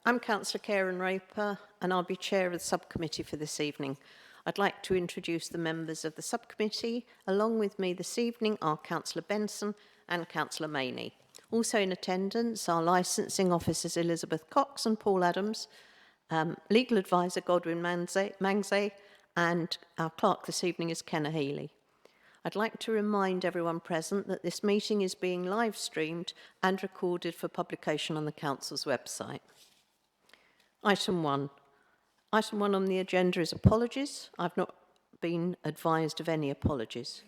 I'm Councillor Karen Roper and I'll be chair of the subcommittee for this evening. I'd like to introduce the members of the subcommittee. Along with me this evening are Councillor Benson and Councillor Maney. Also in attendance are licensing officers Elizabeth Cox and Paul Adams, legal advisor Godwin Mangze, and our clerk this evening is Kenna Healy. I'd like to remind everyone present that this meeting is being live streamed and recorded for publication on the Council's website. Item 1. Item 1 on the agenda is apologies. I've not been advised of any apologies.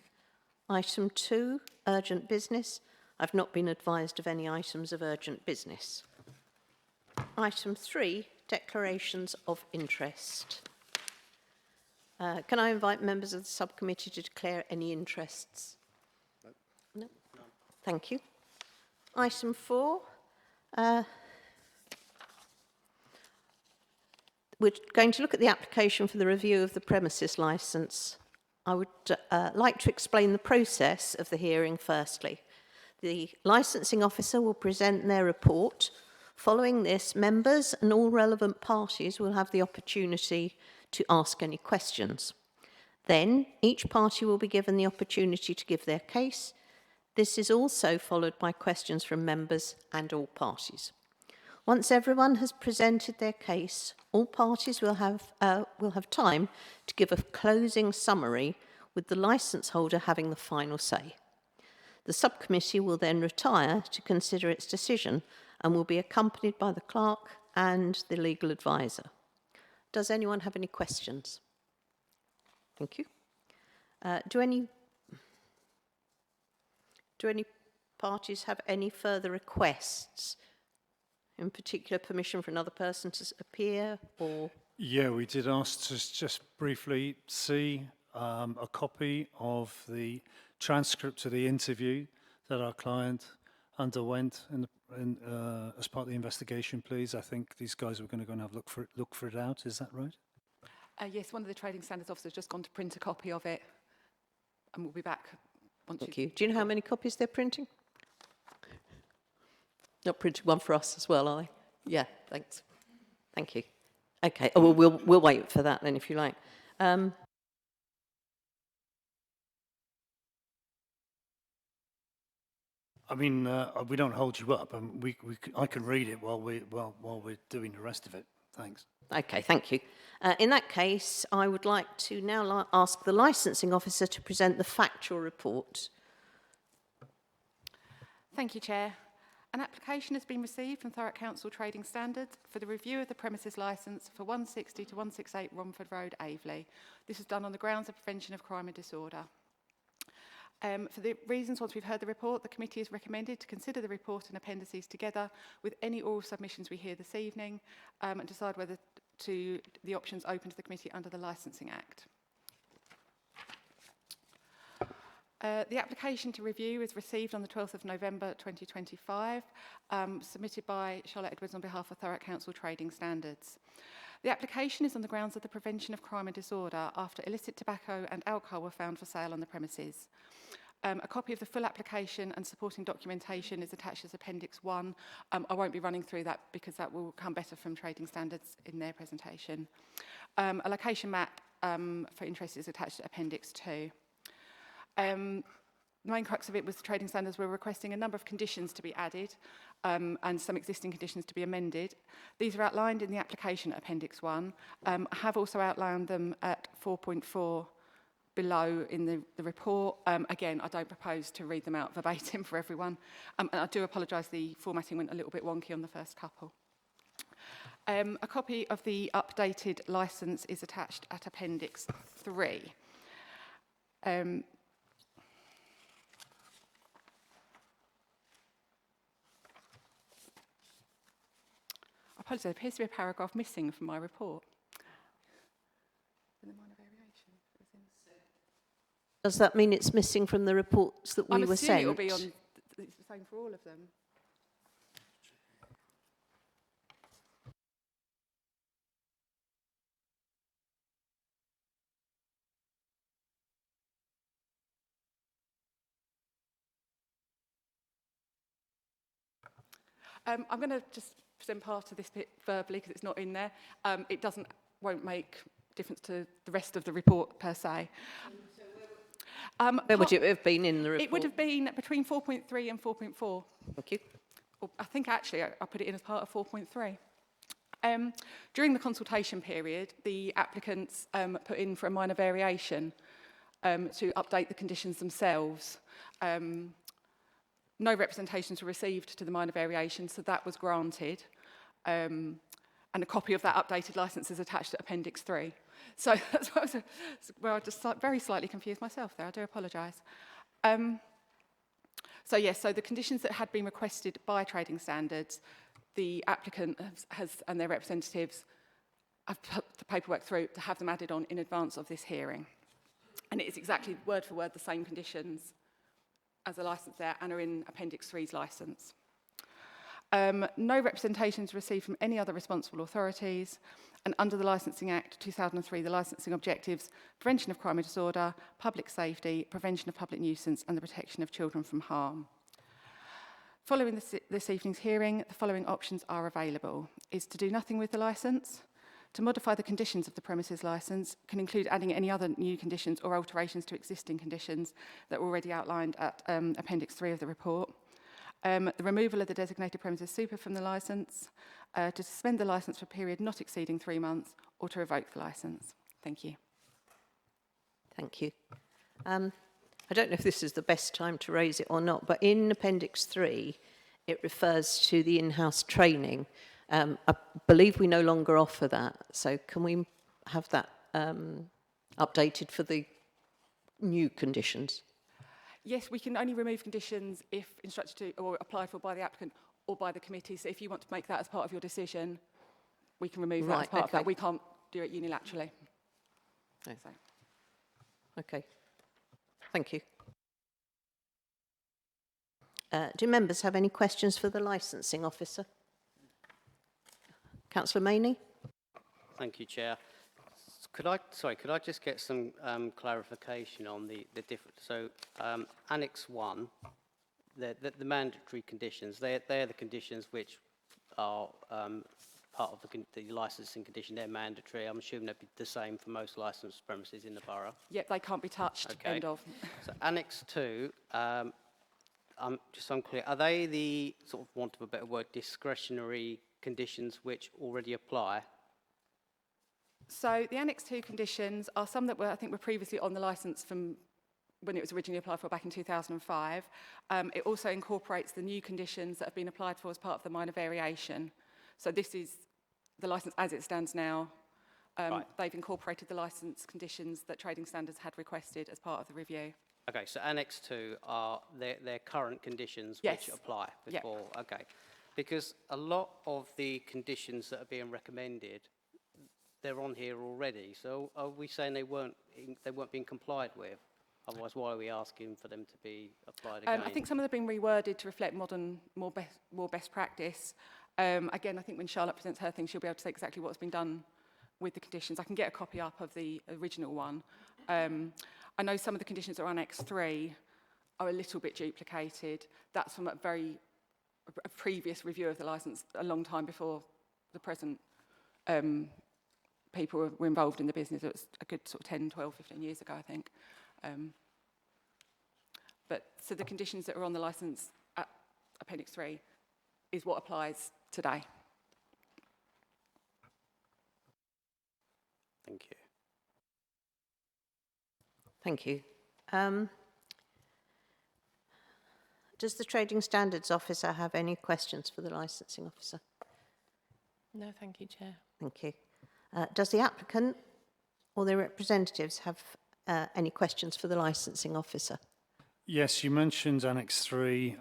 Item 2, urgent business. I've not been advised of any items of urgent business. Item 3, declarations of interest. Can I invite members of the subcommittee to declare any interests? No. No. Thank you. Item 4. We're going to look at the application for the review of the premises licence. I would like to explain the process of the hearing firstly. The licensing officer will present their report. Following this, members and all relevant parties will have the opportunity to ask any questions. Then, each party will be given the opportunity to give their case. This is also followed by questions from members and all parties. Once everyone has presented their case, all parties will have time to give a closing summary, with the licence holder having the final say. The subcommittee will then retire to consider its decision and will be accompanied by the clerk and the legal advisor. Does anyone have any questions? Thank you. Do any parties have any further requests? In particular, permission for another person to appear, or? Yeah, we did ask to just briefly see a copy of the transcript of the interview that our client underwent as part of the investigation, please. I think these guys were going to go and have look for it out. Is that right? Yes, one of the trading standards officers just gone to print a copy of it, and we'll be back. Thank you. Do you know how many copies they're printing? Not printing one for us as well, are they? Yeah, thanks. Thank you. Okay. Oh, well, we'll wait for that then, if you like. I mean, we don't hold you up, and I can read it while we're doing the rest of it. Thanks. Okay, thank you. In that case, I would like to now ask the licensing officer to present the factual report. Thank you, Chair. An application has been received from Thurrock Council Trading Standards for the review of the premises licence for 160 to 168 Romford Road, Aveley. This is done on the grounds of prevention of crime and disorder. For the reasons, once we've heard the report, the committee is recommended to consider the report and appendices together with any oral submissions we hear this evening and decide whether the options open to the committee under the Licensing Act. The application to review is received on the 12th of November 2025, submitted by Charlotte Edwards on behalf of Thurrock Council Trading Standards. The application is on the grounds of the prevention of crime and disorder after illicit tobacco and alcohol were found for sale on the premises. A copy of the full application and supporting documentation is attached as Appendix 1. I won't be running through that because that will come better from Trading Standards in their presentation. A location map for interest is attached to Appendix 2. The main crux of it was the Trading Standards were requesting a number of conditions to be added and some existing conditions to be amended. These are outlined in the application at Appendix 1. I have also outlined them at 4.4 below in the report. Again, I don't propose to read them out verbatim for everyone. And I do apologise, the formatting went a little bit wonky on the first couple. A copy of the updated licence is attached at Appendix 3. I apologise, there appears to be a paragraph missing from my report. Does that mean it's missing from the reports that we were sent? It'll be on. It's the same for all of them. I'm going to just present part of this bit verbally because it's not in there. It won't make difference to the rest of the report per se. Where would it have been in the report? It would have been between 4.3 and 4.4. Thank you. I think actually I put it in as part of 4.3. During the consultation period, the applicants put in for a minor variation to update the conditions themselves. No representations were received to the minor variation, so that was granted. And a copy of that updated licence is attached to Appendix 3. So that's where I just very slightly confused myself there. I do apologise. So the conditions that had been requested by Trading Standards, the applicant and their representatives have put the paperwork through to have them added on in advance of this hearing. And it is exactly word for word the same conditions as the licence there and are in Appendix 3's licence. No representations received from any other responsible authorities, and under the Licensing Act 2003, the licensing objectives: prevention of crime and disorder, public safety, prevention of public nuisance, and the protection of children from harm. Following this evening's hearing, the following options are available: is to do nothing with the licence, to modify the conditions of the premises licence, can include adding any other new conditions or alterations to existing conditions that were already outlined at Appendix 3 of the report. The removal of the designated premises super from the licence, to suspend the licence for a period not exceeding 3 months, or to revoke the licence. Thank you. Thank you. I don't know if this is the best time to raise it or not, but in Appendix 3, it refers to the in-house training. I believe we no longer offer that, so can we have that updated for the new conditions? Yes, we can only remove conditions if instructed to or applied for by the applicant or by the committee. So if you want to make that as part of your decision, we can remove that as part of that. We can't do it unilaterally. No. So. Okay. Thank you. Do members have any questions for the licensing officer? Councillor Maney? Thank you, Chair. Could I just get some clarification on the different? So, Annex 1, the mandatory conditions. They're the conditions which are part of the licensing condition. They're mandatory. I'm assuming they'd be the same for most licensed premises in the borough. Yep, they can't be touched. Okay. End of. So, Annex 2. I'm just unclear. Are they the, sort of want of a better word, discretionary conditions which already apply? So the Annex 2 conditions are some that were previously on the licence from when it was originally applied for back in 2005. It also incorporates the new conditions that have been applied for as part of the minor variation. So this is the licence as it stands now. Right. They've incorporated the licence conditions that Trading Standards had requested as part of the review. Okay, so Annex 2 are their current conditions Yes. which apply before. Yep. Okay, because a lot of the conditions that are being recommended, they're on here already. So are we saying they weren't being complied with? Otherwise, why are we asking for them to be applied again? I think some of them have been reworded to reflect modern, more best practice. Again, I think when Charlotte presents her thing, she'll be able to say exactly what's been done with the conditions. I can get a copy up of the original one. I know some of the conditions that are on Annex 3 are a little bit duplicated. That's from a previous review of the licence a long time before the present people were involved in the business. It was a good sort of 10, 12, 15 years ago, I think. So the conditions that are on the licence at Appendix 3 is what applies today. Thank you. Thank you. Does the Trading Standards Officer have any questions for the licensing officer? No, thank you, Chair. Thank you. Does the applicant or their representatives have any questions for the licensing officer? Yes, you mentioned Annex 3,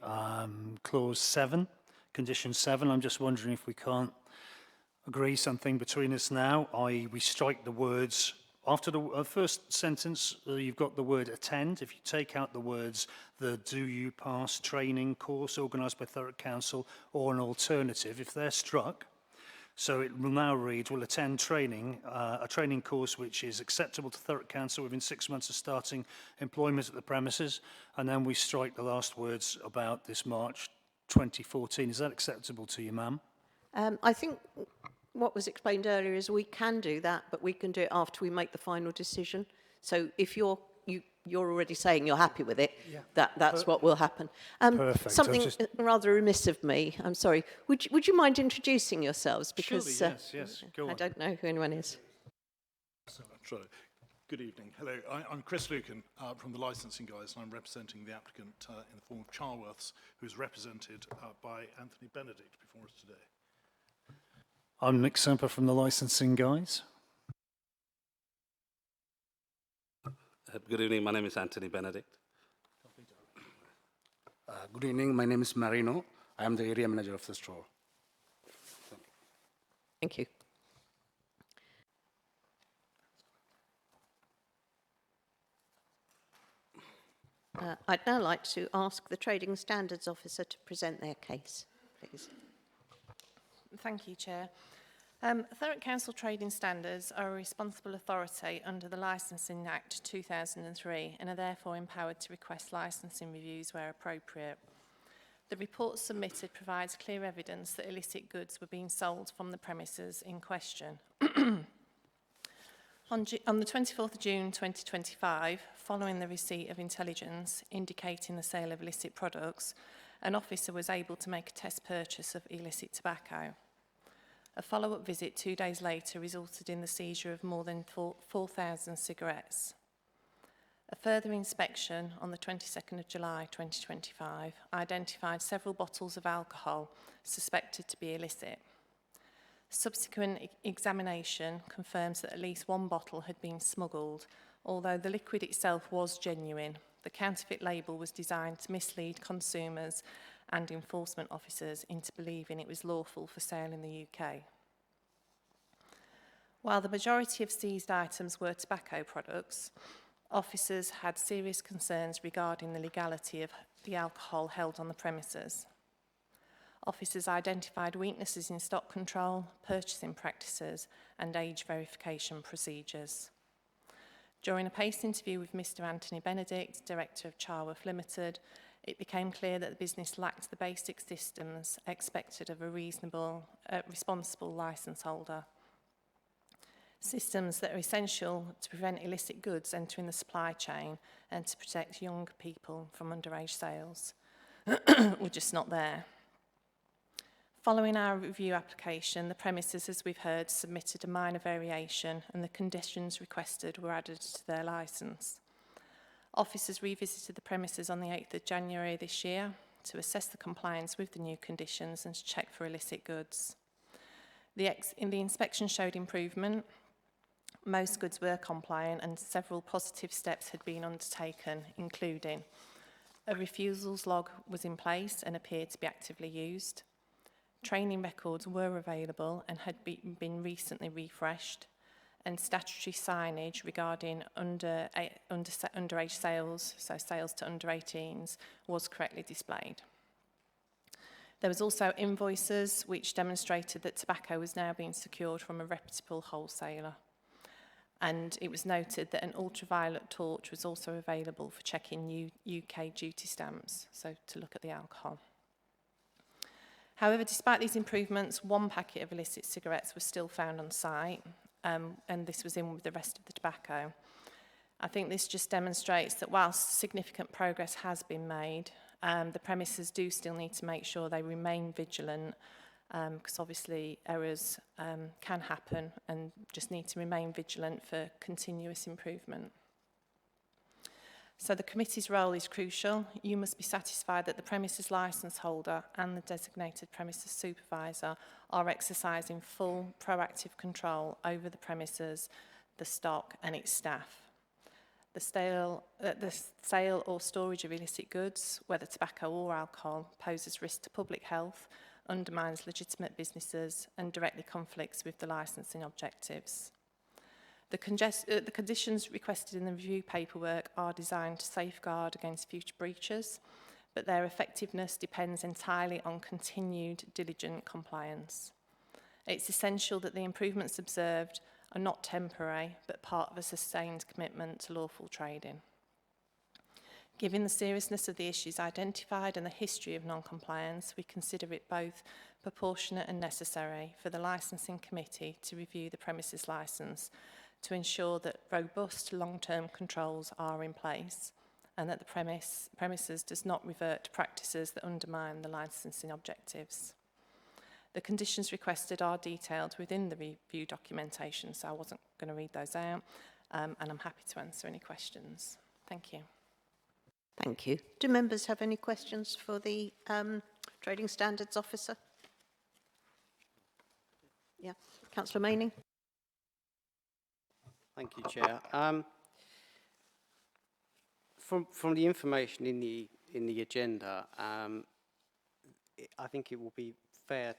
Clause 7, Condition 7. I'm just wondering if we can't agree something between us now, i.e. we strike the words. After the first sentence, you've got the word attend. If you take out the words, the do you pass training course organised by Thurrock Council or an alternative, if they're struck, so it will now read, will attend training, a training course which is acceptable to Thurrock Council within 6 months of starting employment at the premises, and then we strike the last words about this March 2014. Is that acceptable to you, ma'am? I think what was explained earlier is we can do that, but we can do it after we make the final decision. So if you're already saying you're happy with it, that's what will happen. Perfect. Something I've just- rather remiss of me, I'm sorry. Would you mind introducing yourselves? Because Surely, yes. Go I on. don't know who anyone is. Sure. Good evening. Hello, I'm Chris Lucan from the licensing guys, and I'm representing the applicant in the form of Charworths, who's represented by Anthony Benedict before us today. I'm Nick Semper from the licensing guys. Good evening, my name is Anthony Benedict. Good evening, my name is Marino. I am the area manager of the store. Thank you. I'd now like to ask the Trading Standards Officer to present their case, please. Thank you, Chair. Thurrock Council Trading Standards are a responsible authority under the Licensing Act 2003 and are therefore empowered to request licensing reviews where appropriate. The report submitted provides clear evidence that illicit goods were being sold from the premises in question. On the 24th of June 2025, following the receipt of intelligence indicating the sale of illicit products, an officer was able to make a test purchase of illicit tobacco. A follow-up visit 2 days later resulted in the seizure of more than 4,000 cigarettes. A further inspection on the 22nd of July 2025 identified several bottles of alcohol suspected to be illicit. Subsequent examination confirms that at least one bottle had been smuggled. Although the liquid itself was genuine, the counterfeit label was designed to mislead consumers and enforcement officers into believing it was lawful for sale in the UK. While the majority of seized items were tobacco products, officers had serious concerns regarding the legality of the alcohol held on the premises. Officers identified weaknesses in stock control, purchasing practices, and age verification procedures. During a paced interview with Mr. Anthony Benedict, Director of Charworth Limited, it became clear that the business lacked the basic systems expected of a responsible licence holder. Systems that are essential to prevent illicit goods entering the supply chain and to protect young people from underage sales were just not there. Following our review application, the premises, as we've heard, submitted a minor variation and the conditions requested were added to their licence. Officers revisited the premises on the 8th of January this year to assess the compliance with the new conditions and to check for illicit goods. The inspection showed improvement. Most goods were compliant and several positive steps had been undertaken, including a refusals log was in place and appeared to be actively used. Training records were available and had been recently refreshed, and statutory signage regarding underage sales, so sales to under 18s, was correctly displayed. There was also invoices which demonstrated that tobacco was now being secured from a reputable wholesaler. And it was noted that an ultraviolet torch was also available for checking UK duty stamps, so to look at the alcohol. However, despite these improvements, one packet of illicit cigarettes was still found on site, and this was in with the rest of the tobacco. I think this just demonstrates that whilst significant progress has been made, the premises do still need to make sure they remain vigilant, because obviously errors can happen and just need to remain vigilant for continuous improvement. So the committee's role is crucial. You must be satisfied that the premises licence holder and the designated premises supervisor are exercising full proactive control over the premises, the stock and its staff. The sale or storage of illicit goods, whether tobacco or alcohol, poses risk to public health, undermines legitimate businesses and directly conflicts with the licensing objectives. The conditions requested in the review paperwork are designed to safeguard against future breaches, but their effectiveness depends entirely on continued diligent compliance. It's essential that the improvements observed are not temporary, but part of a sustained commitment to lawful trading. Given the seriousness of the issues identified and the history of non-compliance, we consider it both proportionate and necessary for the licensing committee to review the premises licence to ensure that robust long-term controls are in place and that the premises does not revert to practices that undermine the licensing objectives. The conditions requested are detailed within the review documentation, so I wasn't going to read those out, and I'm happy to answer any questions. Thank you. Thank you. Do members have any questions for the Trading Standards Officer? Yeah, Councillor Maney. Thank you, Chair. From the information in the agenda, I think it will be fair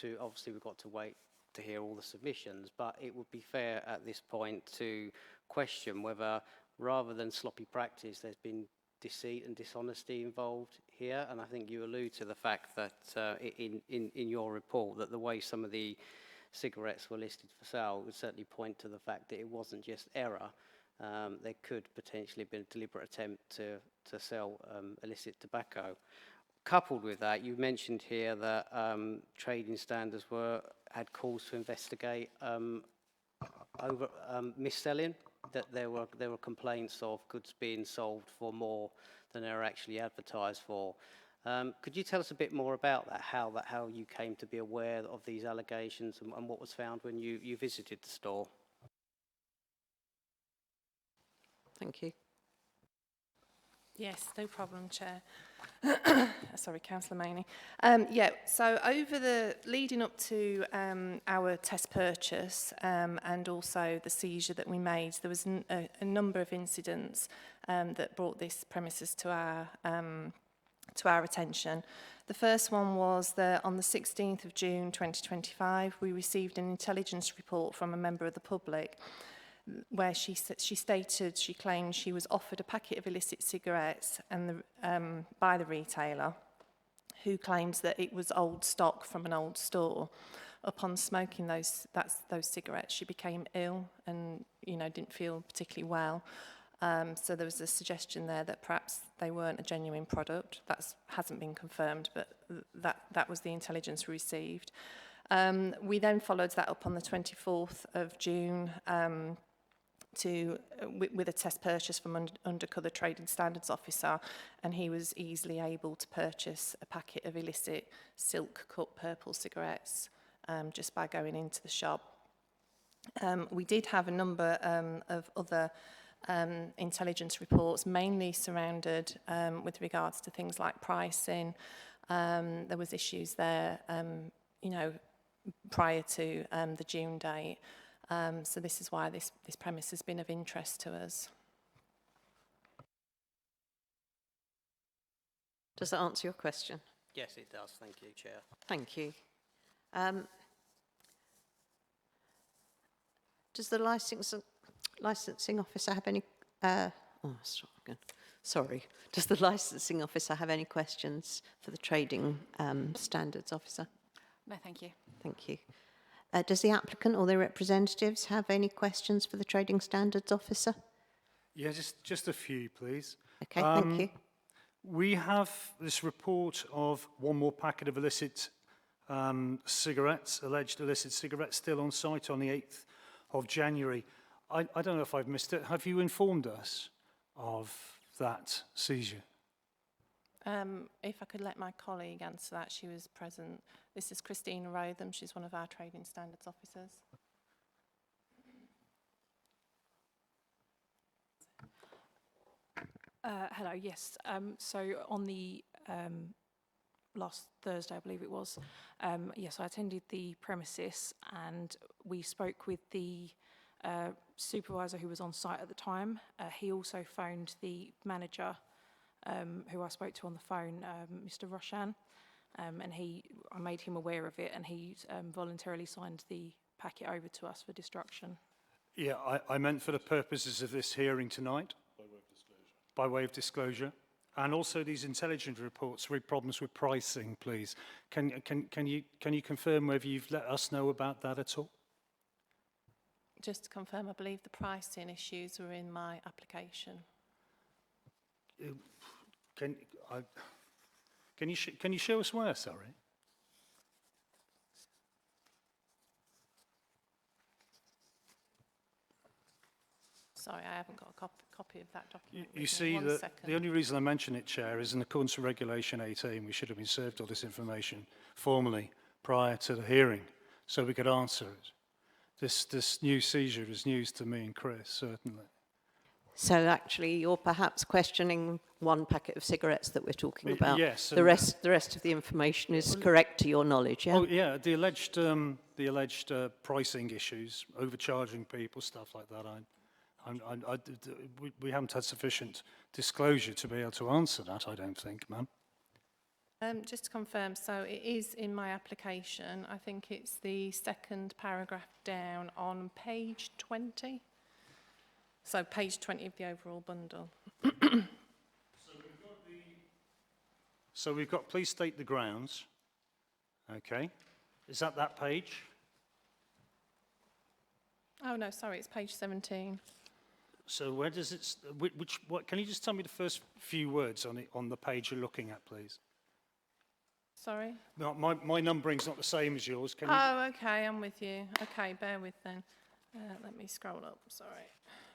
to, obviously we've got to wait to hear all the submissions, but it would be fair at this point to question whether, rather than sloppy practice, there's been deceit and dishonesty involved here. And I think you allude to the fact that in your report that the way some of the cigarettes were listed for sale would certainly point to the fact that it wasn't just error. There could potentially have been a deliberate attempt to sell illicit tobacco. Coupled with that, you mentioned here that trading standards had calls to investigate over mis-selling, that there were complaints of goods being sold for more than they were actually advertised for. Could you tell us a bit more about that, how you came to be aware of these allegations and what was found when you visited the store? Thank you. Yes, no problem, Chair. Sorry, Councillor Maney. Yeah, so over the leading up to our test purchase and also the seizure that we made, there was a number of incidents that brought this premises to our attention. The first one was that on the 16th of June 2025, we received an intelligence report from a member of the public where she claimed she was offered a packet of illicit cigarettes by the retailer, who claims that it was old stock from an old store. Upon smoking those cigarettes, she became ill and didn't feel particularly well. So there was a suggestion there that perhaps they weren't a genuine product. That hasn't been confirmed, but that was the intelligence we received. We then followed that up on the 24th of June with a test purchase from undercover trading standards officer, and he was easily able to purchase a packet of illicit silk cut purple cigarettes just by going into the shop. We did have a number of other intelligence reports, mainly surrounded with regards to things like pricing. There was issues there, prior to the June date. So this is why this premise has been of interest to us. Does that answer your question? Yes, it does. Thank you, Chair. Thank you. Does the licensing officer have any... Sorry. Does the licensing officer have any questions for the trading standards officer? No, thank you. Thank you. Does the applicant or their representatives have any questions for the trading standards officer? Yeah, just a few, please. Okay, thank you. We have this report of one more packet of illicit cigarettes, alleged illicit cigarettes, still on site on the 8th of January. I don't know if I've missed it. Have you informed us of that seizure? If I could let my colleague answer that, she was present. This is Christina Rotham. She's one of our trading standards officers. Hello, yes. So on the last Thursday, I believe it was, yes, I attended the premises and we spoke with the supervisor who was on site at the time. He also phoned the manager who I spoke to on the phone, Mr. Roshan, and I made him aware of it, and he voluntarily signed the packet over to us for destruction. Yeah, I meant for the purposes of this hearing tonight. By way of disclosure. And also these intelligence reports with problems with pricing, please. Can you confirm whether you've let us know about that at all? Just to confirm, I believe the pricing issues were in my application. Can you show us where, sorry? sorry, I haven't got a copy of that document. You with me. see, One that second. the only reason I mention it, Chair, is in accordance with Regulation 18, we should have been served all this information formally prior to the hearing, so we could answer it. This new seizure is news to me and Chris, certainly. So actually, you're perhaps questioning one packet of cigarettes that we're talking about. Yes. The rest of the information is correct to your knowledge, yeah? Oh, yeah, the alleged pricing issues, overcharging people, stuff like that. We haven't had sufficient disclosure to be able to answer that, I don't think, ma'am. Just to confirm, so it is in my application. I think it's the second paragraph down on page 20. So page 20 of the overall bundle. So we've got, please state the grounds. Okay. Is that page? Oh, no, sorry, it's page 17. So where does it, what, can you just tell me the first few words on the page you're looking at, please? Sorry? No, my numbering's not the same as yours. Can you? Oh, okay, I'm with you. Okay, bear with then. Let me scroll up, sorry.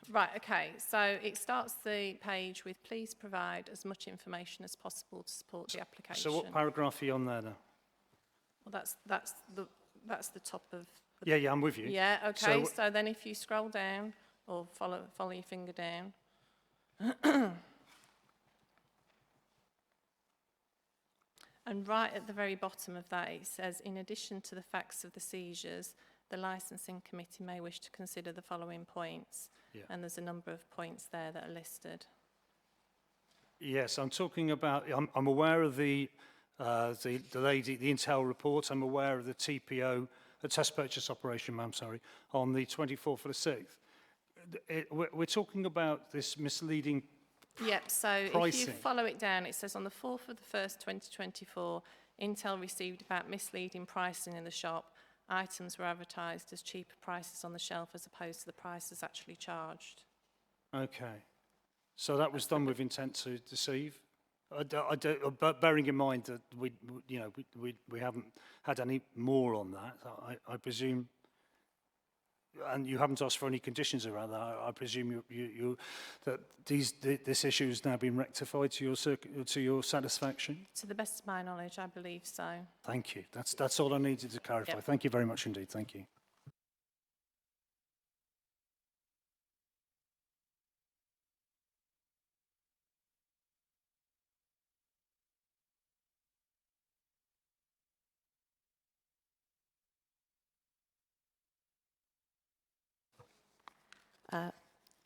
Right, okay, so it starts the page with please provide as much information as possible to support the application. So what paragraph are you on there now? Well, that's the top of... Yeah, I'm with you. Yeah, okay, So- so then if you scroll down or follow your finger down. And right at the very bottom of that, it says, in addition to the facts of the seizures, the licensing committee may wish to consider the following points. Yeah. And there's a number of points there that are listed. Yes, I'm talking about, I'm aware of the Intel report. I'm aware of the TPO, the test purchase operation, ma'am, sorry, on the 24th of the 6th. We're talking about this misleading Yep, so pricing. if you follow it down, it says on the 4th of the 1st, 2024, Intel received about misleading pricing in the shop. Items were advertised as cheaper prices on the shelf as opposed to the prices actually charged. Okay. So that was done with intent to deceive? But bearing in mind that we haven't had any more on that, I presume, and you haven't asked for any conditions around that, I presume that this issue has now been rectified to your satisfaction? To the best of my knowledge, I believe so. Thank you. That's all I needed to clarify. Yep. Thank you very much indeed. Thank you.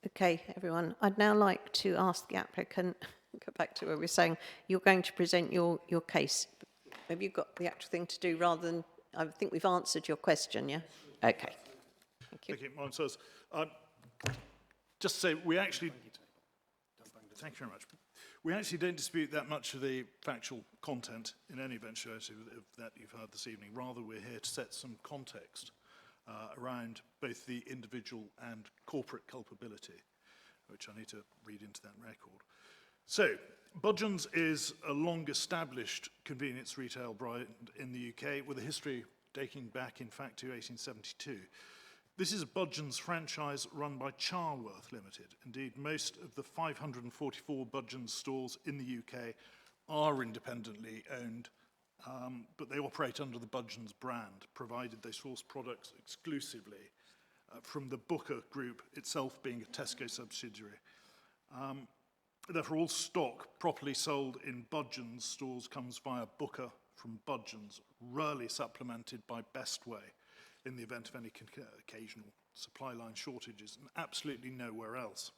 Okay, everyone. I'd now like to ask the applicant, go back to what we were saying, you're going to present your case. Have you got the actual thing to do rather than, I think we've answered your question, yeah? Okay. Thank you. Thank you, Madam Sirs. Just to say, we actually... Thank you very much. We actually don't dispute that much of the factual content in any eventuality that you've heard this evening. Rather, we're here to set some context around both the individual and corporate culpability, which I need to read into that record. So, Budgeons is a long-established convenience retail brand in the UK with a history dating back, in fact, to 1872. This is a Budgeons franchise run by Charworth Limited. Indeed, most of the 544 Budgeons stores in the UK are independently owned, but they operate under the Budgeons brand, provided they source products exclusively from the Booker Group, itself being a Tesco subsidiary. Therefore, all stock properly sold in Budgeons stores comes via Booker from Budgeons, rarely supplemented by Bestway in the event of any occasional supply line shortages, and absolutely nowhere else.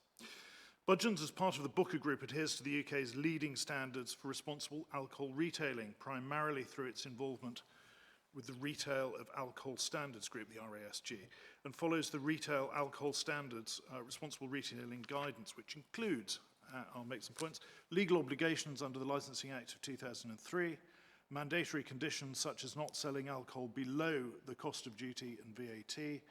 Budgeons, as part of the Booker Group, adheres to the UK's leading standards for responsible alcohol retailing, primarily through its involvement with the Retail of Alcohol Standards Group, the RASG, and follows the Retail Alcohol Standards Responsible Retailing Guidance, which includes, I'll make some points, legal obligations under the Licensing Act of 2003, mandatory conditions such as not selling alcohol below the cost of duty and VAT,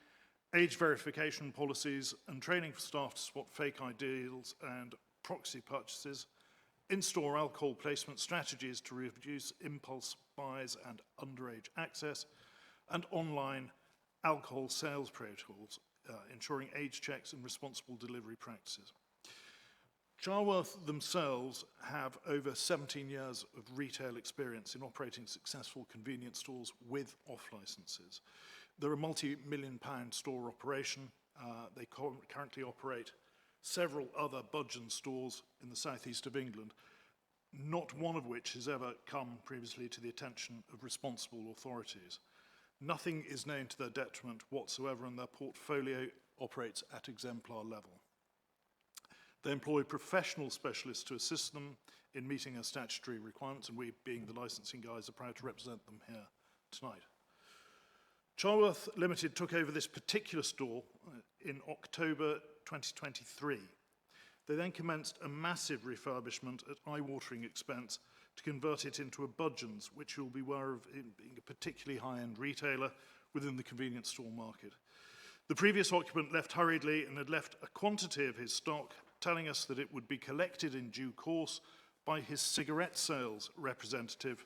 age verification policies and training for staff to spot fake ideals and proxy purchases, in-store alcohol placement strategies to reduce impulse buys and underage access, and online alcohol sales protocols, ensuring age checks and responsible delivery practices. Charworth themselves have over 17 years of retail experience in operating successful convenience stores with off-licences. They're a multi-million-pound store operation. They currently operate several other Budgeon stores in the southeast of England, not one of which has ever come previously to the attention of responsible authorities. Nothing is known to their detriment whatsoever, and their portfolio operates at exemplar level. They employ professional specialists to assist them in meeting their statutory requirements, and we, being the licensing guys, are proud to represent them here tonight. Charworth Limited took over this particular store in October 2023. They then commenced a massive refurbishment at eye-watering expense to convert it into a Budgeon's, which you'll be aware of in being a particularly high-end retailer within the convenience store market. The previous occupant left hurriedly and had left a quantity of his stock, telling us that it would be collected in due course by his cigarette sales representative,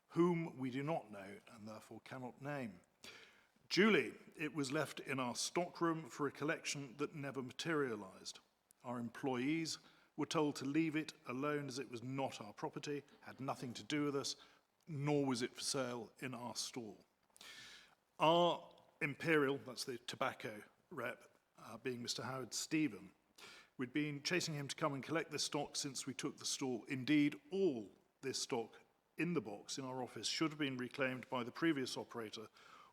whom we do not know and therefore cannot name. Duly, it was left in our stockroom for a collection that never materialised. Our employees were told to leave it alone as it was not our property, had nothing to do with us, nor was it for sale in our store. Our Imperial, that's the tobacco rep, being Mr. Howard Stephen, we'd been chasing him to come and collect this stock since we took the store. Indeed, all this stock in the box in our office should have been reclaimed by the previous operator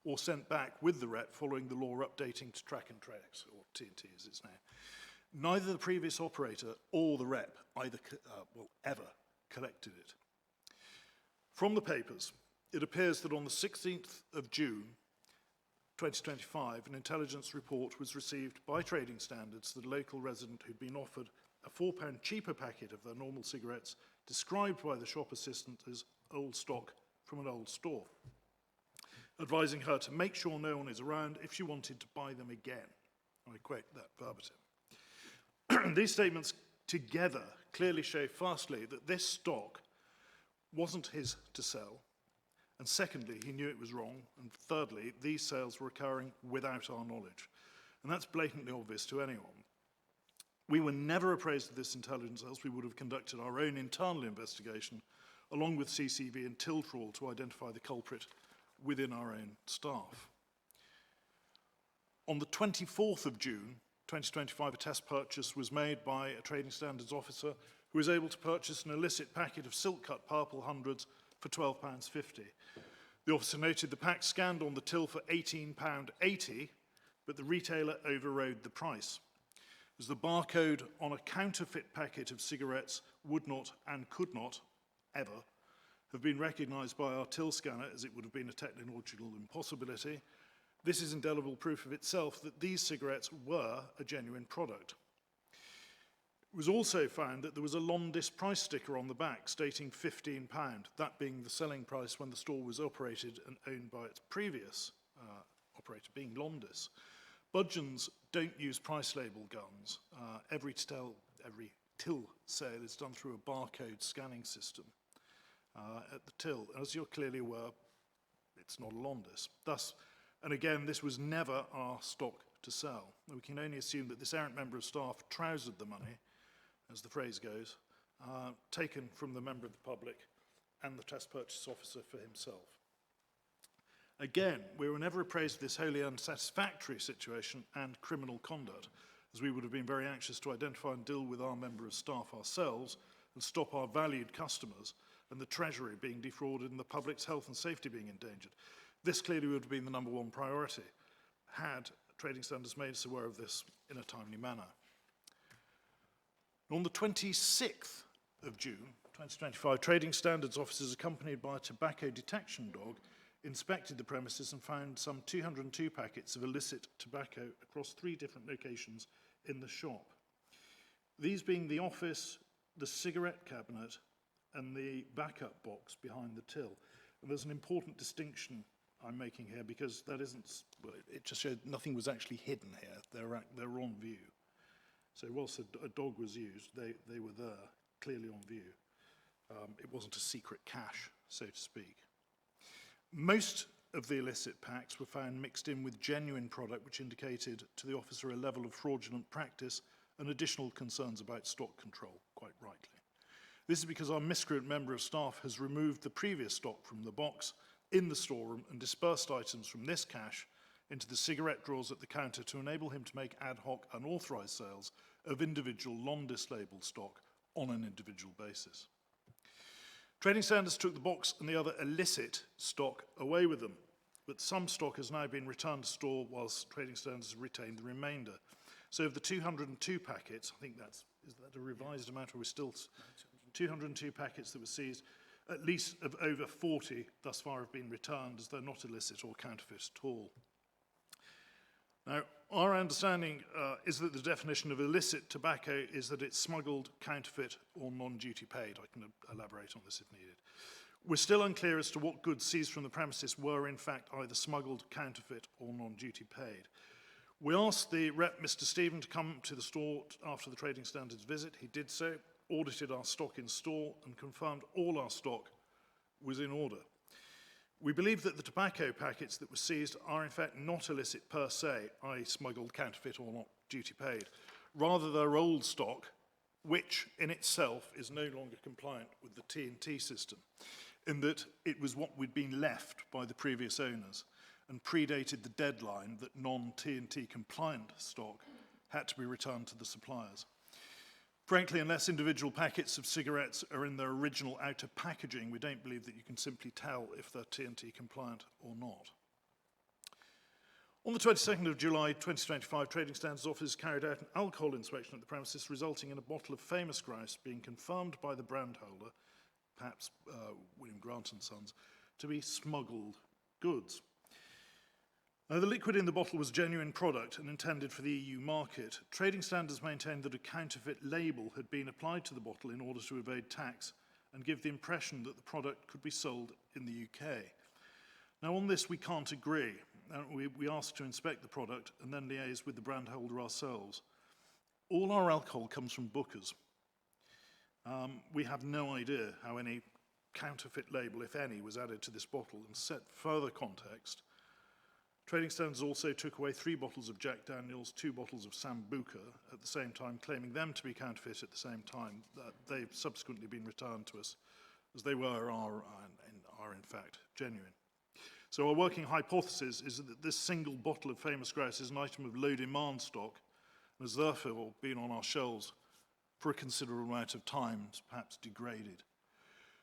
or sent back with the rep following the law updating to track and trace, or T&T as it's named. Neither the previous operator or the rep ever collected it. From the papers, it appears that on the 16th of June 2025, an intelligence report was received by Trading Standards that a local resident who'd been offered a £4 cheaper packet of their normal cigarettes, described by the shop assistant as old stock from an old store, advising her to make sure no one is around if she wanted to buy them again. I quote that verbatim. These statements together clearly show firstly that this stock wasn't his to sell, and secondly, he knew it was wrong, and thirdly, these sales were occurring without our knowledge. And that's blatantly obvious to anyone. We were never appraised of this intelligence, else we would have conducted our own internal investigation, along with CCV and Tiltrawl, to identify the culprit within our own staff. On the 24th of June 2025, a test purchase was made by a Trading Standards officer who was able to purchase an illicit packet of silk-cut purple hundreds for £12.50. The officer noted the pack scanned on the till for £18.80, but the retailer overrode the price, as the barcode on a counterfeit packet of cigarettes would not and could not ever have been recognised by our till scanner, as it would have been a technological impossibility. This is indelible proof of itself that these cigarettes were a genuine product. It was also found that there was a Londis price sticker on the back stating £15, that being the selling price when the store was operated and owned by its previous operator, being Londis. Budgeons don't use price label guns. Every till sale is done through a barcode scanning system at the till. As you're clearly aware, it's not a Londis. Thus, and again, this was never our stock to sell. We can only assume that this errant member of staff trousered the money, as the phrase goes, taken from the member of the public and the test purchase officer for himself. Again, we were never appraised of this wholly unsatisfactory situation and criminal conduct, as we would have been very anxious to identify and deal with our member of staff ourselves and stop our valued customers and the Treasury being defrauded and the public's health and safety being endangered. This clearly would have been the number one priority, had Trading Standards made us aware of this in a timely manner. On the 26th of June 2025, Trading Standards officers, accompanied by a tobacco detection dog, inspected the premises and found some 202 packets of illicit tobacco across 3 different locations in the shop. These being the office, the cigarette cabinet, and the backup box behind the till. And there's an important distinction I'm making here, because that isn't, well, it just showed nothing was actually hidden here. They're on view. So whilst a dog was used, they were there, clearly on view. It wasn't a secret cache, so to speak. Most of the illicit packs were found mixed in with genuine product, which indicated to the officer a level of fraudulent practice and additional concerns about stock control, quite rightly. This is because our miscreant member of staff has removed the previous stock from the box in the storeroom and dispersed items from this cache into the cigarette drawers at the counter to enable him to make ad hoc unauthorised sales of individual non-dislabelled stock on an individual basis. Trading Standards took the box and the other illicit stock away with them, but some stock has now been returned to store whilst Trading Standards has retained the remainder. So of the 202 packets, I think is that a revised amount, or we're still 202 packets that were seized, at least of over 40 thus far have been returned as though not illicit or counterfeit at all. Now, our understanding is that the definition of illicit tobacco is that it's smuggled, counterfeit, or non-duty paid. I can elaborate on this if needed. We're still unclear as to what goods seized from the premises were in fact either smuggled, counterfeit, or non-duty paid. We asked the rep, Mr. Stephen, to come to the store after the Trading Standards visit. He did so, audited our stock in store, and confirmed all our stock was in order. We believe that the tobacco packets that were seized are in fact not illicit per se, i.e. smuggled, counterfeit, or not duty paid. Rather, they're old stock, which in itself is no longer compliant with the T&T system, in that it was what we'd been left by the previous owners and predated the deadline that non-T&T compliant stock had to be returned to the suppliers. Frankly, unless individual packets of cigarettes are in their original outer packaging, we don't believe that you can simply tell if they're T&T compliant or not. On the 22nd of July 2025, Trading Standards Office carried out an alcohol inspection at the premises, resulting in a bottle of Famous Grouse being confirmed by the brand holder, perhaps William Grant and Sons, to be smuggled goods. Now, the liquid in the bottle was genuine product and intended for the EU market. Trading Standards maintained that a counterfeit label had been applied to the bottle in order to evade tax and give the impression that the product could be sold in the UK. Now, on this, we can't agree. We asked to inspect the product and then liaise with the brand holder ourselves. All our alcohol comes from Booker's. We have no idea how any counterfeit label, if any, was added to this bottle. And set further context, Trading Standards also took away 3 bottles of Jack Daniels, 2 bottles of Sambuca at the same time, claiming them to be counterfeit at the same time. They've subsequently been returned to us, as they are in fact genuine. So our working hypothesis is that this single bottle of Famous Grouse is an item of low demand stock and has therefore been on our shelves for a considerable amount of time, perhaps degraded.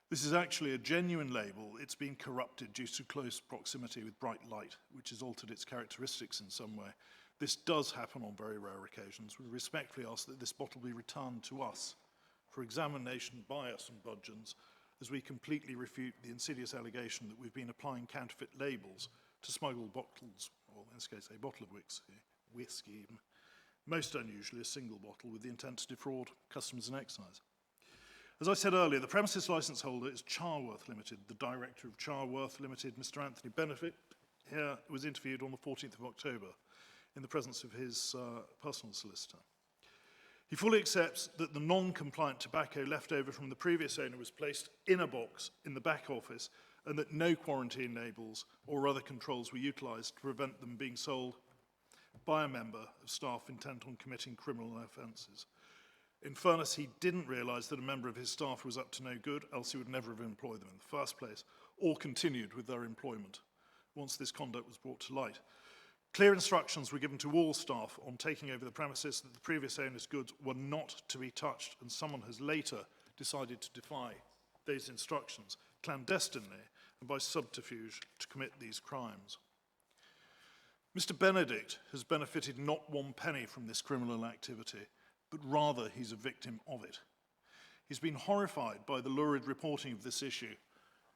This is actually a genuine label. It's been corrupted due to close proximity with bright light, which has altered its characteristics in some way. This does happen on very rare occasions. We respectfully ask that this bottle be returned to us for examination by us and Budgeons, as we completely refute the insidious allegation that we've been applying counterfeit labels to smuggled bottles, or in this case a bottle of whiskey even, most unusually a single bottle, with the intent to defraud customers and excise. As I said earlier, the premises licence holder is Charworth Limited. The director of Charworth Limited, Mr. Anthony Benefit, here was interviewed on the 14th of October in the presence of his personal solicitor. He fully accepts that the non-compliant tobacco left over from the previous owner was placed in a box in the back office and that no quarantine labels or other controls were utilised to prevent them being sold by a member of staff intent on committing criminal offences. In fairness, he didn't realise that a member of his staff was up to no good, else he would never have employed them in the first place, or continued with their employment once this conduct was brought to light. Clear instructions were given to all staff on taking over the premises that the previous owner's goods were not to be touched, and someone has later decided to defy those instructions clandestinely and by subterfuge to commit these crimes. Mr. Benedict has benefited not one penny from this criminal activity, but rather he's a victim of it. He's been horrified by the lurid reporting of this issue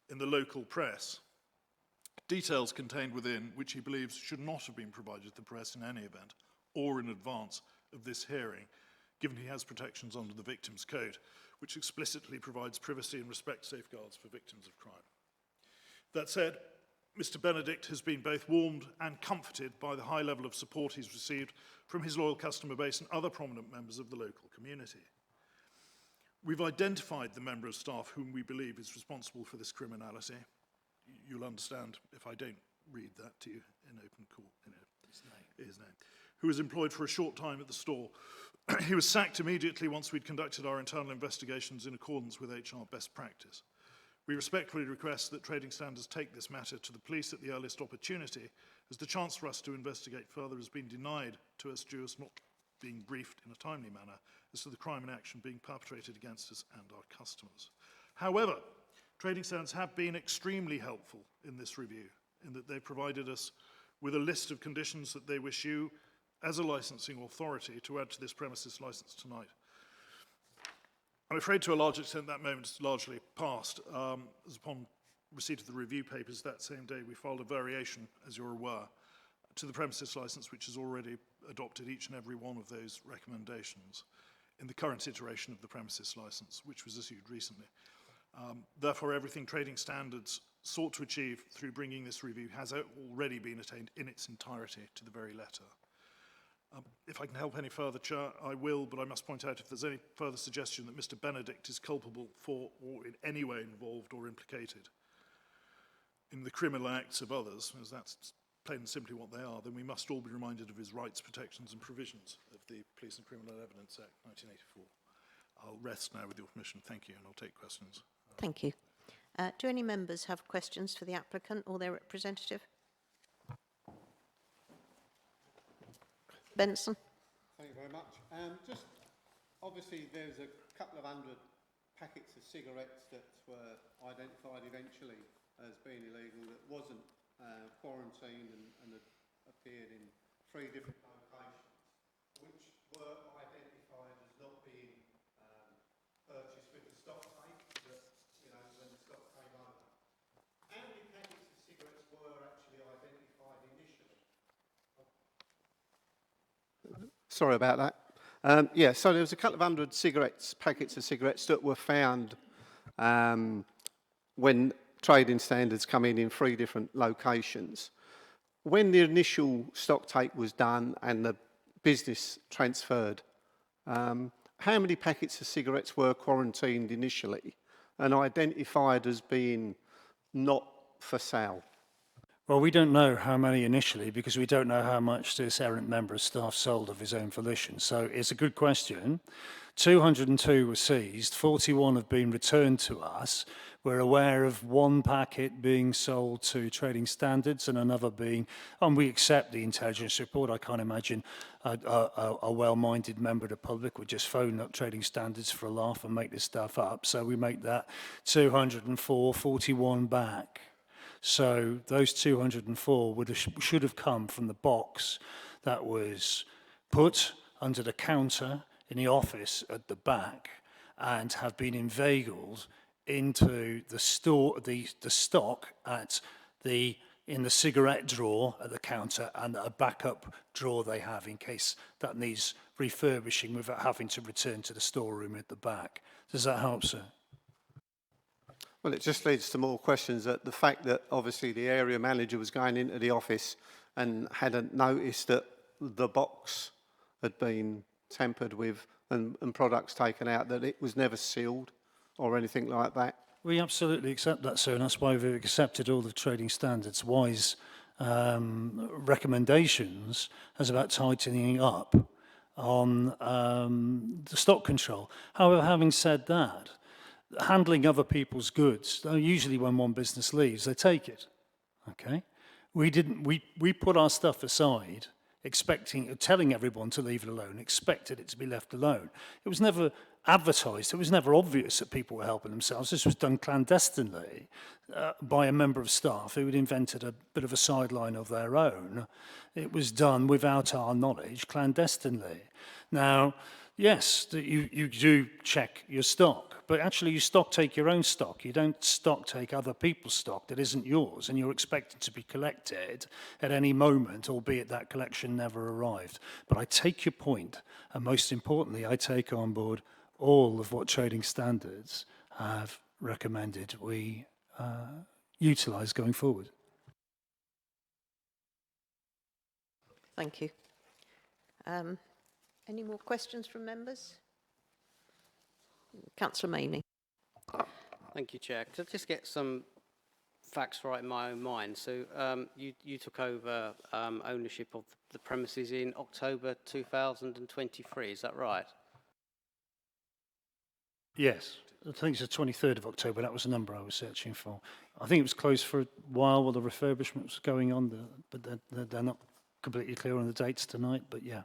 in the local press, details contained within which he believes should not have been provided to the press in any event or in advance of this hearing, given he has protections under the Victims' Code, which explicitly provides privacy and respect safeguards for victims of crime. That said, Mr. Benedict has been both warmed and comforted by the high level of support he's received from his loyal customer base and other prominent members of the local community. We've identified the member of staff whom we believe is responsible for this criminality. You'll understand if I don't read that to you in open court, his name, who was employed for a short time at the store. He was sacked immediately once we'd conducted our internal investigations in accordance with HR best practice. We respectfully request that Trading Standards take this matter to the police at the earliest opportunity, as the chance for us to investigate further has been denied to us due us not being briefed in a timely manner as to the crime and action being perpetrated against us and our customers. However, Trading Standards have been extremely helpful in this review, in that they've provided us with a list of conditions that they wish you, as a licensing authority, to add to this premises licence tonight. I'm afraid to a large extent that moment is largely past, as upon receipt of the review papers that same day we filed a variation, as you're aware, to the premises licence, which has already adopted each and every one of those recommendations in the current iteration of the premises licence, which was issued recently. Therefore, everything Trading Standards sought to achieve through bringing this review has already been attained in its entirety to the very letter. If I can help any further, Chair, I will, but I must point out if there's any further suggestion that Mr. Benedict is culpable for or in any way involved or implicated in the criminal acts of others, as that's plain and simply what they are, then we must all be reminded of his rights, protections and provisions of the Police and Criminal Evidence Act 1984. I'll rest now with your permission. Thank you, and I'll take questions. Thank you. Do any members have questions for the applicant or their representative? Benson. Thank you very much. Just obviously there's a couple of hundred packets of cigarettes that were identified eventually as being illegal that wasn't quarantined and had appeared in 3 different locations, which were identified as not being purchased with the stock take that, you know, when the stock came over. How many packets of cigarettes were actually identified initially? Sorry about that. Yeah, so there was a couple of hundred packets of cigarettes that were found when Trading Standards come in 3 different locations. When the initial stock take was done and the business transferred, how many packets of cigarettes were quarantined initially and identified as being not for sale? Well, we don't know how many initially because we don't know how much this errant member of staff sold of his own volition. So it's a good question. 202 were seized, 41 have been returned to us. We're aware of 1 packet being sold to Trading Standards and another being, and we accept the intelligence report. I can't imagine a well-minded member of the public would just phone up Trading Standards for a laugh and make this stuff up. So we make that 204, 41 back. So those 204 should have come from the box that was put under the counter in the office at the back and have been inveigled into the store, the stock in the cigarette drawer at the counter and a backup drawer they have in case that needs refurbishing without having to return to the storeroom at the back. Does that help, sir? Well, it just leads to more questions that the fact that obviously the area manager was going into the office and hadn't noticed that the box had been tampered with and products taken out, that it was never sealed or anything like that. We absolutely accept that, sir, and that's why we've accepted all the Trading Standards wise recommendations as about tightening up on the stock control. However, having said that, handling other people's goods, usually when one business leaves, they take it, okay? We put our stuff aside, telling everyone to leave it alone, expected it to be left alone. It was never advertised, it was never obvious that people were helping themselves. This was done clandestinely by a member of staff who had invented a bit of a sideline of their own. It was done without our knowledge, clandestinely. Now, yes, you do check your stock, but actually you stock take your own stock. You don't stock take other people's stock that isn't yours, and you're expected to be collected at any moment, albeit that collection never arrived. But I take your point, and most importantly, I take on board all of what Trading Standards have recommended we utilise going forward. Thank you. Any more questions from members? Councillor Maney. Thank you, Chair. Could I just get some facts right in my own mind. So you took over ownership of the premises in October 2023, is that right? Yes, I think it's the 23rd of October. That was the number I was searching for. I think it was closed for a while while the refurbishment was going on, but they're not completely clear on the dates tonight, but yeah.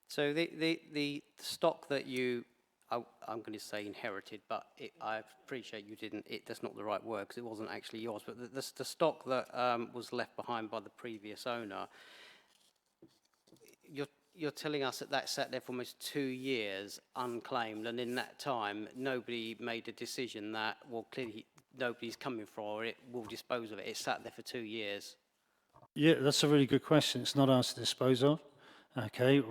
So the stock that you, I'm going to say inherited, but I appreciate you didn't, that's not the right word because it wasn't actually yours, but the stock that was left behind by the previous owner, you're telling us that that sat there for almost 2 years unclaimed, and in that time nobody made a decision that, well, clearly nobody's coming for it, we'll dispose of it. It sat there for 2 years. Yeah, that's a really good question. It's not ours to dispose of. Okay,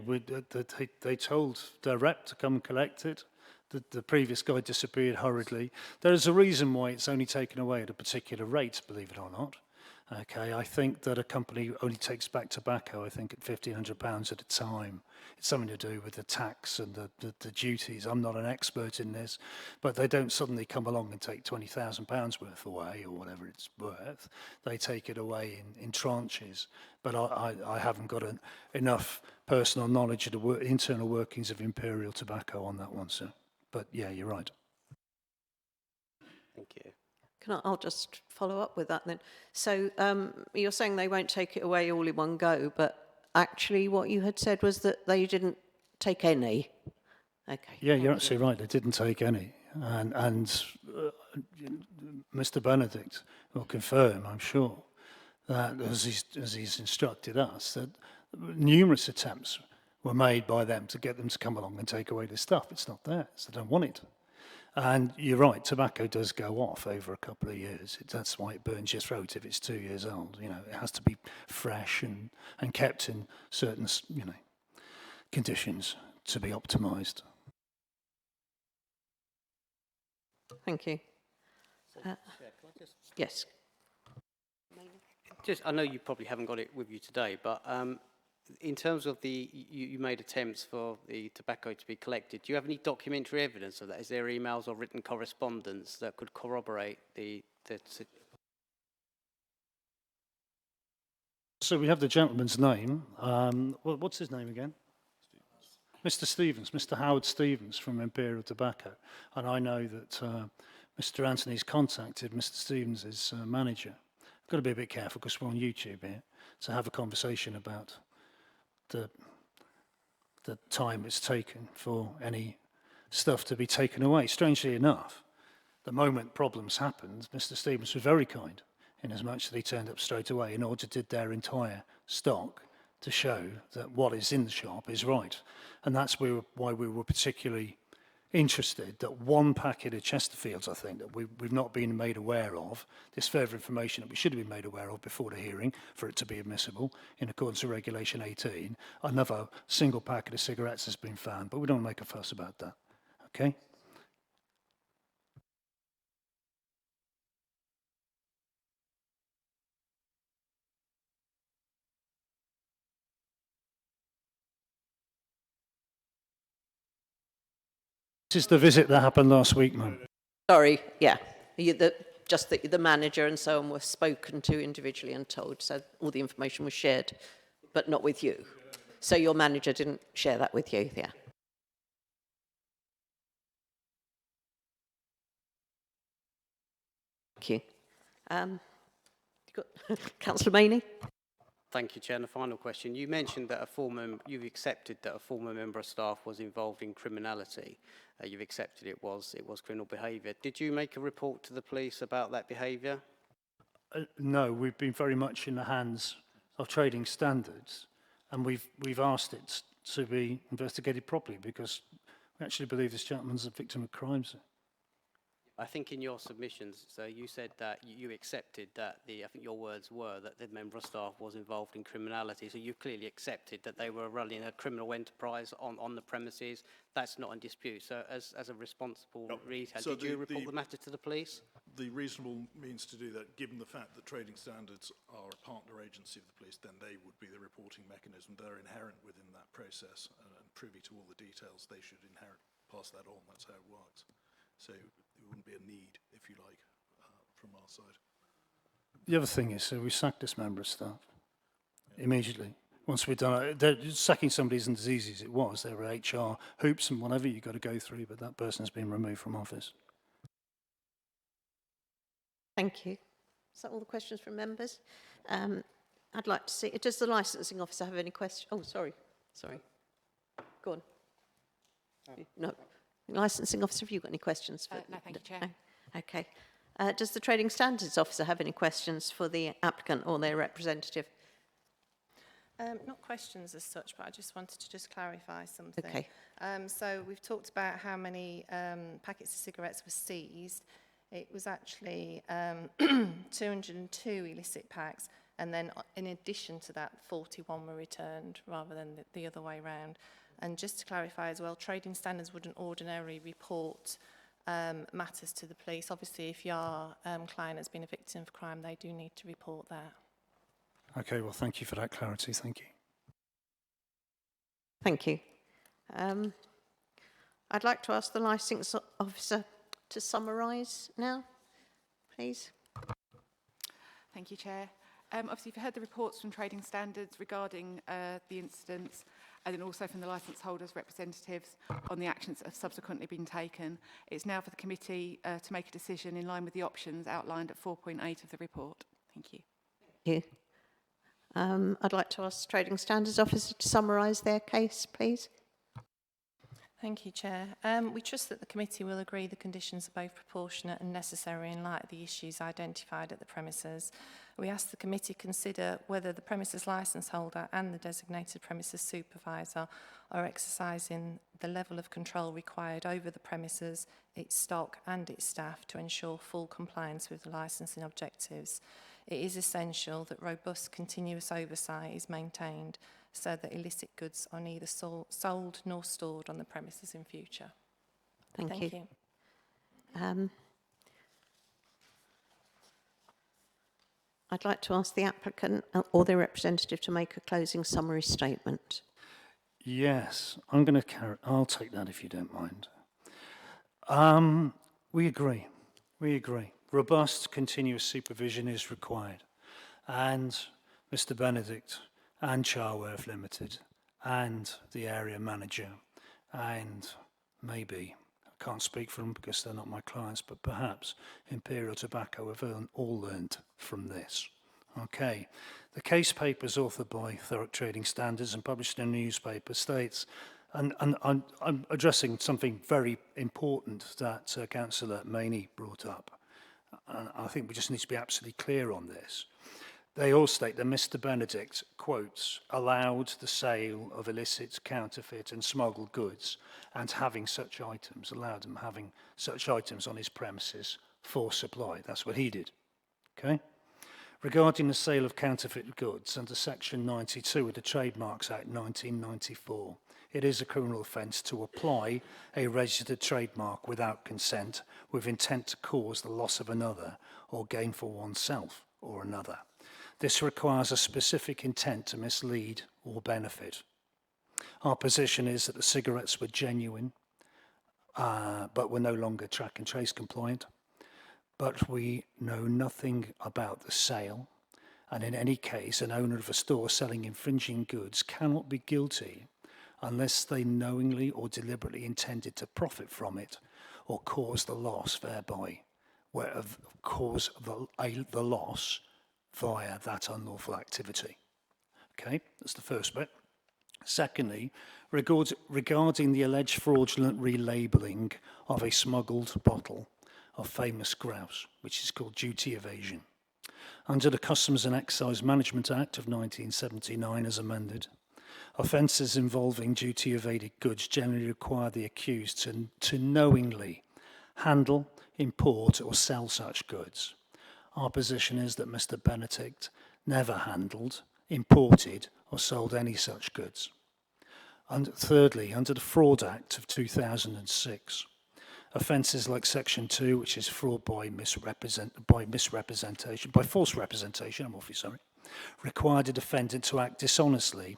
they told their rep to come and collect it. The previous guy disappeared hurriedly. There is a reason why it's only taken away at a particular rate, believe it or not. Okay, I think that a company only takes back tobacco, I think, at £1,500 at a time. It's something to do with the tax and the duties. I'm not an expert in this, but they don't suddenly come along and take £20,000 worth away or whatever it's worth. They take it away in tranches. But I haven't got enough personal knowledge of the internal workings of Imperial Tobacco on that one, sir. But yeah, you're right. Thank you. I'll just follow up with that then. So you're saying they won't take it away all in one go, but actually what you had said was that they didn't take any. Okay. Yeah, you're absolutely right. They didn't take any. And Mr. Benedict will confirm, I'm sure, that as he's instructed us, that numerous attempts were made by them to get them to come along and take away the stuff. It's not theirs. They don't want it. And you're right, tobacco does go off over a couple of years. That's why it burns your throat if it's 2 years old. You know, it has to be fresh and kept in certain, conditions to be optimised. Thank you. Yes. I know you probably haven't got it with you today, but in terms of you made attempts for the tobacco to be collected. Do you have any documentary evidence of that? Is there emails or written correspondence that could corroborate the So we have the gentleman's name. What's his name again? Mr. Stevens, Mr. Howard Stevens from Imperial Tobacco. And I know that Mr. Anthony's contacted Mr. Stevens' manager. I've got to be a bit careful because we're on YouTube here, to have a conversation about the time it's taken for any stuff to be taken away. Strangely enough, the moment problems happened, Mr. Stevens was very kind, in as much that he turned up straight away and audited their entire stock to show that what is in the shop is right. And that's why we were particularly interested that one packet of Chesterfields, I think, that we've not been made aware of, this further information that we should have been made aware of before the hearing for it to be admissible in accordance with Regulation 18. Another single packet of cigarettes has been found, but we don't make a fuss about that. Okay? This is the visit that happened last week, ma'am. Sorry, yeah. Just that the manager and so on were spoken to individually and told, so all the information was shared, but not with you. So your manager didn't share that with you, yeah. Thank you. Councillor Maney? Thank you, Chair. And a final question. You mentioned that you've accepted that a former member of staff was involved in criminality. You've accepted it was criminal behaviour. Did you make a report to the police about that behaviour? No, we've been very much in the hands of trading standards, and we've asked it to be investigated properly because we actually believe this gentleman's a victim of crimes. I think in your submissions, so you said that you accepted that I think your words were that the member of staff was involved in criminality. So you clearly accepted that they were running a criminal enterprise on the premises. That's not in dispute. So as a responsible retailer, did you report the matter to the police? The reasonable means to do that, given the fact that trading standards are a partner agency of the police, then they would be the reporting mechanism. They're inherent within that process and privy to all the details. They should pass that on. That's how it works. So there wouldn't be a need, if you like, from our side. The other thing is, so we sacked this member of staff immediately. Once we'd done it, sacking somebody isn't as easy as it was. There were HR hoops and whatever you've got to go through, but that person's been removed from office. Thank you. Is that all the questions from members? I'd like to see, does the licensing officer have any questions? Oh, sorry. Go on. No. Licensing officer, have you got any questions? No, thank you, Chair. No? Okay. Does the trading standards officer have any questions for the applicant or their representative? Not questions as such, but I just wanted to just clarify something. Okay. So we've talked about how many packets of cigarettes were seized. It was actually 202 illicit packs, and then in addition to that, 41 were returned rather than the other way round. And just to clarify as well, trading standards wouldn't ordinarily report matters to the police. Obviously, if your client has been a victim of crime, they do need to report that. Okay, well, thank you for that clarity. Thank you. Thank you. I'd like to ask the licensing officer to summarise now, please. Thank you, Chair. Obviously, you've heard the reports from trading standards regarding the incidents, and then also from the licence holders' representatives on the actions that have subsequently been taken. It's now for the committee to make a decision in line with the options outlined at 4.8 of the report. Thank you. Thank you. I'd like to ask the Trading Standards Officer to summarise their case, please. Thank you, Chair. We trust that the committee will agree the conditions are both proportionate and necessary in light of the issues identified at the premises. We ask the committee consider whether the premises licence holder and the designated premises supervisor are exercising the level of control required over the premises, its stock and its staff to ensure full compliance with the licensing objectives. It is essential that robust continuous oversight is maintained so that illicit goods are neither sold nor stored on the premises in future. Thank you. I'd like to ask the applicant or their representative to make a closing summary statement. Yes, I'll take that if you don't mind. We agree. Robust, continuous supervision is required. And Mr. Benedict and Charworth Limited and the area manager and maybe, I can't speak for them because they're not my clients, but perhaps Imperial Tobacco have all learned from this. Okay, the case paper is authored by Thurrock Trading Standards and published in a newspaper states, and I'm addressing something very important that Councillor Maney brought up. And I think we just need to be absolutely clear on this. They all state that Mr. Benedict, quotes, allowed the sale of illicit, counterfeit and smuggled goods and allowed them having such items on his premises for supply. That's what he did, okay? Regarding the sale of counterfeit goods under Section 92 of the Trademarks Act 1994, it is a criminal offence to apply a registered trademark without consent with intent to cause the loss of another or gain for oneself or another. This requires a specific intent to mislead or benefit. Our position is that the cigarettes were genuine, but were no longer track and trace compliant. But we know nothing about the sale, and in any case, an owner of a store selling infringing goods cannot be guilty unless they knowingly or deliberately intended to profit from it or cause the loss thereby, cause the loss via that unlawful activity. Okay, that's the first bit. Secondly, regarding the alleged fraudulent relabelling of a smuggled bottle of famous grouse, which is called duty evasion. Under the Customs and Excise Management Act of 1979 as amended, offences involving duty evaded goods generally require the accused to knowingly handle, import or sell such goods. Our position is that Mr. Benedict never handled, imported or sold any such goods. And thirdly, under the Fraud Act of 2006, offences like Section 2, which is fraud by false representation, required a defendant to act dishonestly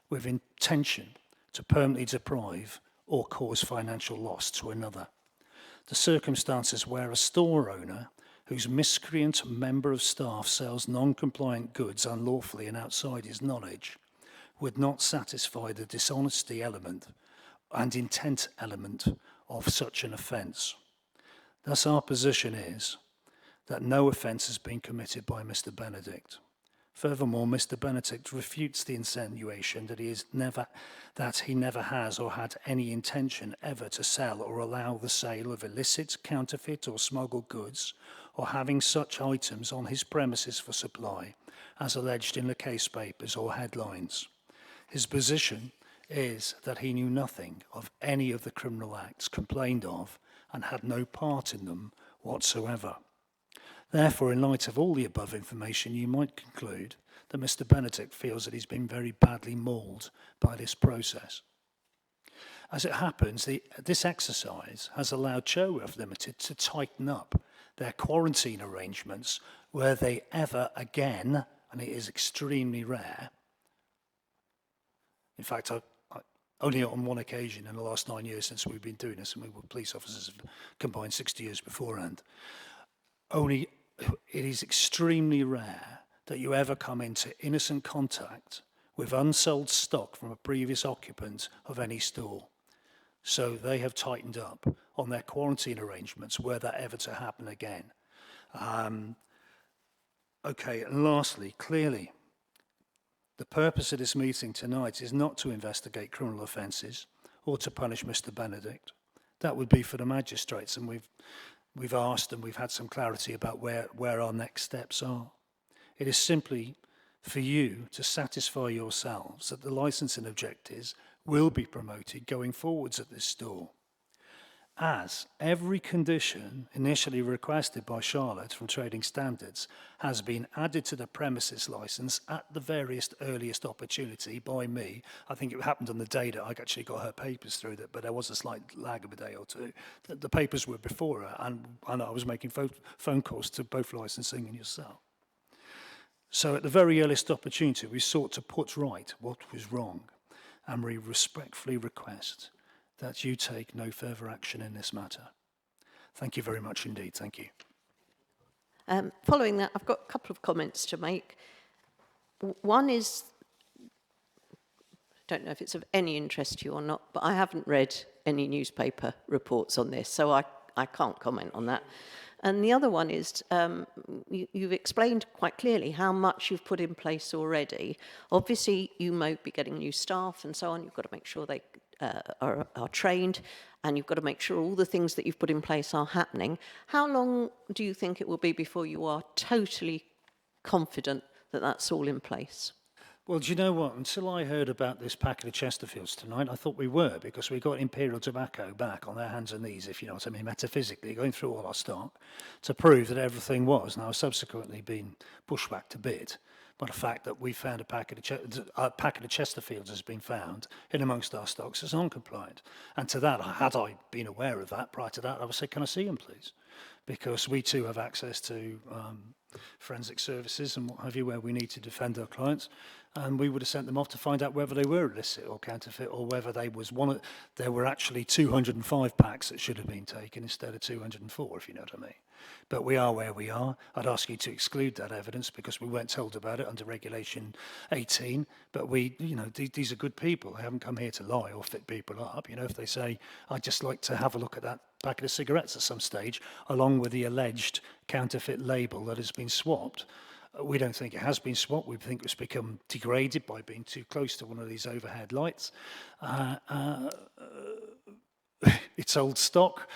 with intention to permanently deprive or cause financial loss to another. The circumstances where a store owner whose miscreant member of staff sells non-compliant goods unlawfully and outside his knowledge would not satisfy the dishonesty element and intent element of such an offence. Thus, our position is that no offence has been committed by Mr. Benedict. Furthermore, Mr. Benedict refutes the insinuation that he never has or had any intention ever to sell or allow the sale of illicit, counterfeit or smuggled goods, or having such items on his premises for supply, as alleged in the case papers or headlines. His position is that he knew nothing of any of the criminal acts complained of and had no part in them whatsoever. Therefore, in light of all the above information, you might conclude that Mr. Benedict feels that he's been very badly mauled by this process. As it happens, this exercise has allowed Chaworth Limited to tighten up their quarantine arrangements were they ever again, and it is extremely rare. In fact, only on one occasion in the last 9 years since we've been doing this, and we were police officers combined 60 years beforehand, it is extremely rare that you ever come into innocent contact with unsold stock from a previous occupant of any store. So they have tightened up on their quarantine arrangements were that ever to happen again. Okay, and lastly, clearly, the purpose of this meeting tonight is not to investigate criminal offences or to punish Mr. Benedict. That would be for the magistrates, and we've asked and we've had some clarity about where our next steps are. It is simply for you to satisfy yourselves that the licensing objectives will be promoted going forwards at this store, as every condition initially requested by Charlotte from Trading Standards has been added to the premises licence at the earliest opportunity by me. I think it happened on the day that I actually got her papers through that, but there was a slight lag of a day or two. The papers were before her, and I was making phone calls to both licensing and yourself. So at the very earliest opportunity, we sought to put right what was wrong, and we respectfully request that you take no further action in this matter. Thank you very much indeed. Thank you. Following that, I've got a couple of comments to make. One is, I don't know if it's of any interest to you or not, but I haven't read any newspaper reports on this, so I can't comment on that. And the other one is, you've explained quite clearly how much you've put in place already. Obviously, you might be getting new staff and so on. You've got to make sure they are trained, and you've got to make sure all the things that you've put in place are happening. How long do you think it will be before you are totally confident that that's all in place? Well, do you know what? Until I heard about this packet of Chesterfields tonight, I thought we were, because we got Imperial Tobacco back on their hands and knees, if you know what I mean, metaphysically, going through all our stock to prove that everything was. Now, I've subsequently been bushwhacked a bit by the fact that we found a packet of Chesterfields has been found in amongst our stocks as non-compliant. And to that, had I been aware of that prior to that, I would say, can I see them, please? Because we too have access to forensic services and what have you, where we need to defend our clients, and we would have sent them off to find out whether they were illicit or counterfeit, or whether there were actually 205 packs that should have been taken instead of 204, if you know what I mean. But we are where we are. I'd ask you to exclude that evidence because we weren't told about it under Regulation 18. But these are good people. They haven't come here to lie or fit people up. You know, if they say, I'd just like to have a look at that packet of cigarettes at some stage, along with the alleged counterfeit label that has been swapped. We don't think it has been swapped. We think it's become degraded by being too close to one of these overhead lights. It's old stock.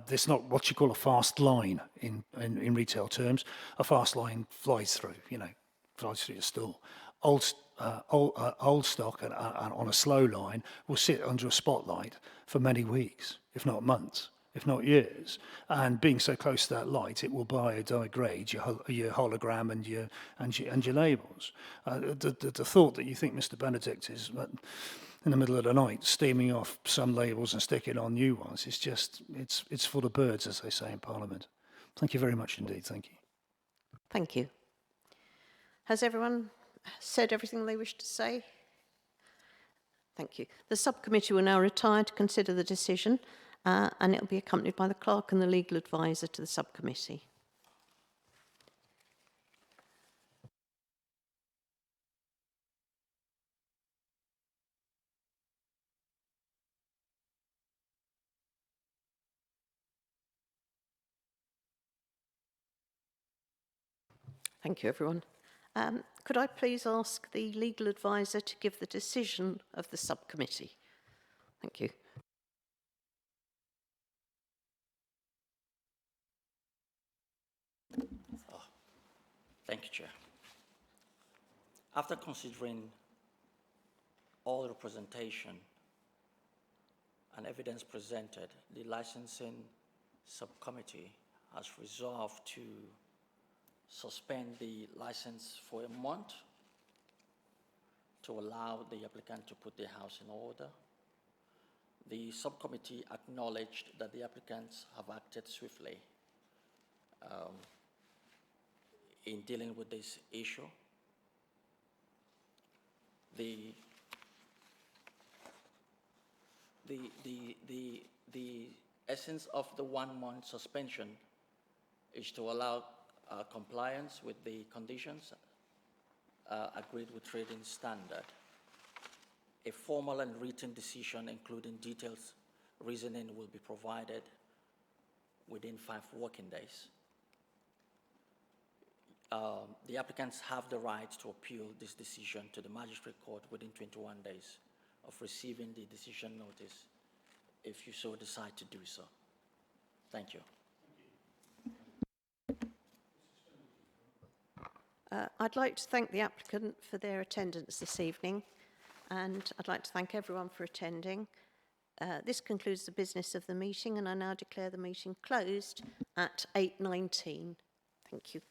There's not what you call a fast line in retail terms. A fast line flies through the store. Old stock and on a slow line will sit under a spotlight for many weeks, if not months, if not years. And being so close to that light, it will biodegrade your hologram and your labels. The thought that you think Mr. Benedict is in the middle of the night steaming off some labels and sticking on new ones, it's full of birds, as they say in Parliament. Thank you very much indeed. Thank you. Thank you. Has everyone said everything they wish to say? Thank you. The subcommittee will now retire to consider the decision, and it will be accompanied by the clerk and the legal advisor to the subcommittee. Thank you, everyone. Could I please ask the legal advisor to give the decision of the subcommittee? Thank you. Thank you, Chair. After considering all representation and evidence presented, the licensing subcommittee has resolved to suspend the license for a month to allow the applicant to put the house in order. The subcommittee acknowledged that the applicants have acted swiftly in dealing with this issue. The essence of the 1 month suspension is to allow compliance with the conditions agreed with trading standard. A formal and written decision, including detailed reasoning, will be provided within 5 working days. The applicants have the right to appeal this decision to the magistrate court within 21 days of receiving the decision notice, if you so decide to do so. Thank you. I'd like to thank the applicant for their attendance this evening, and I'd like to thank everyone for attending. This concludes the business of the meeting, and I now declare the meeting closed at 8:19. Thank you.